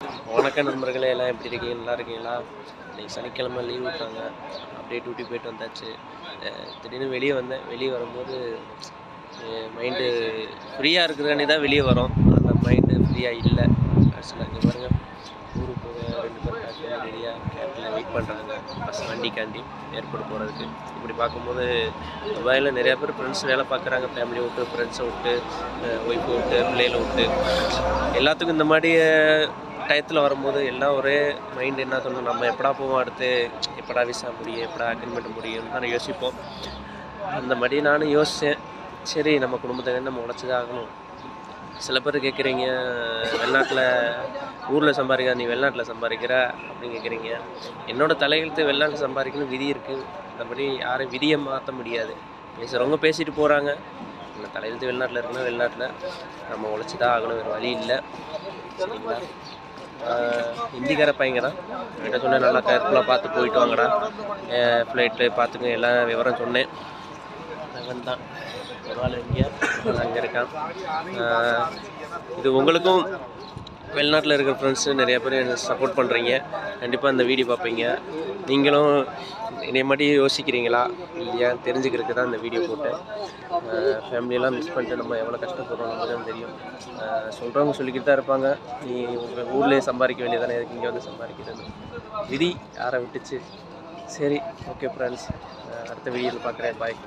வணக்கம் நண்பர்களே, எல்லாம் எப்படி இருக்கீங்க? நல்லா இருக்கீங்களா? இன்னைக்கு சனிக்கிழமை லீவ் விட்டாங்க. அப்படியே டியூட்டி போயிட்டு வந்தாச்சு. திடீர்னு வெளியே வந்தேன். வெளியே வரும்போது மைண்டு ஃப்ரீயாக இருக்கிறதானே தான் வெளியே வரோம். அந்த மைண்டு ஃப்ரீயாக இல்லை. கடைசியில் இங்கே பாருங்கள், ஊருக்கு போக 2 பேர் பேக் பண்ணி ரெடியாக கேட்டில் வெயிட் பண்ணுறாங்க பஸ் வண்டிக்காண்டி ஏர்போர்ட் போகிறதுக்கு. இப்படி பார்க்கும்போது துபாயில் நிறையா பேர் ஃப்ரெண்ட்ஸ் வேலை பார்க்குறாங்க. ஃபேமிலியை விட்டு, ஃப்ரெண்ட்ஸை விட்டு, ஒய்ஃபை விட்டு, பிள்ளைகளை விட்டு, எல்லாத்துக்கும் இந்த மாதிரி டயத்தில் வரும்போது எல்லாம் ஒரே மைண்ட் என்ன தோணும், நம்ம எப்படா போவோம், அடுத்து எப்படா விசா முடியும், எப்படா அக்ரிமெண்ட் முடியும்னு தான் யோசிப்போம். அந்த மாதிரி நானும் யோசித்தேன். சரி, நம்ம குடும்பத்துக்கு நம்ம உழைச்சி தான் ஆகணும். சில பேர் கேட்குறீங்க, வெளிநாட்டில் ஊரில் சம்பாதிக்காத நீ வெளிநாட்டில் சம்பாதிக்கிற அப்படின்னு கேட்குறீங்க. என்னோடய தலையெழுத்து வெளிநாட்டில் சம்பாதிக்கணும் விதி இருக்குது. மற்றபடி யாரும் விதியை மாற்ற முடியாது. பேசுகிறவங்க பேசிட்டு போகிறாங்க. நம்ம தலையெழுத்து வெளிநாட்டில் இருக்குன்னா வெளிநாட்டில் நம்ம உழைச்சி தான் ஆகணும், வேறு வழி இல்லை. சரிங்களா? ஹிந்திக்கார பையங்க தான். என்கிட்ட சொன்னேன், நல்லா கேர்ஃபுல்லாக பார்த்து போயிட்டு வாங்கடா, ஃப்ளைட்டு பார்த்துங்க, எல்லாம் விவரம் சொன்னேன். அவன் தான் ஒரு ஆள் இந்தியா அங்கே இருக்கான். இது உங்களுக்கும் வெளிநாட்டில் இருக்கிற ஃப்ரெண்ட்ஸு நிறைய பேர் எனக்கு சப்போர்ட் பண்ணுறீங்க. கண்டிப்பாக இந்த வீடியோ பார்ப்பீங்க. நீங்களும் என்னை மாதிரி யோசிக்கிறீங்களா இல்லையா தெரிஞ்சுக்கிறதுக்கு தான் இந்த வீடியோ போட்டேன். ஃபேமிலியெல்லாம் மிஸ் பண்ணிட்டு நம்ம எவ்வளோ கஷ்டப்படுறோம் நமக்கு தான் தெரியும். சொல்கிறவங்க சொல்லிக்கிட்டு தான் இருப்பாங்க, நீ உங்கள் ஊர்லேயே சம்பாதிக்க வேண்டியதானே, எதுக்கு இங்கே வந்து சம்பாதிக்கிறது. விதி யாரை விட்டுச்சு. சரி, ஓகே ஃப்ரெண்ட்ஸ், அடுத்த வீடியோவில் பார்க்குறேன். பாய்.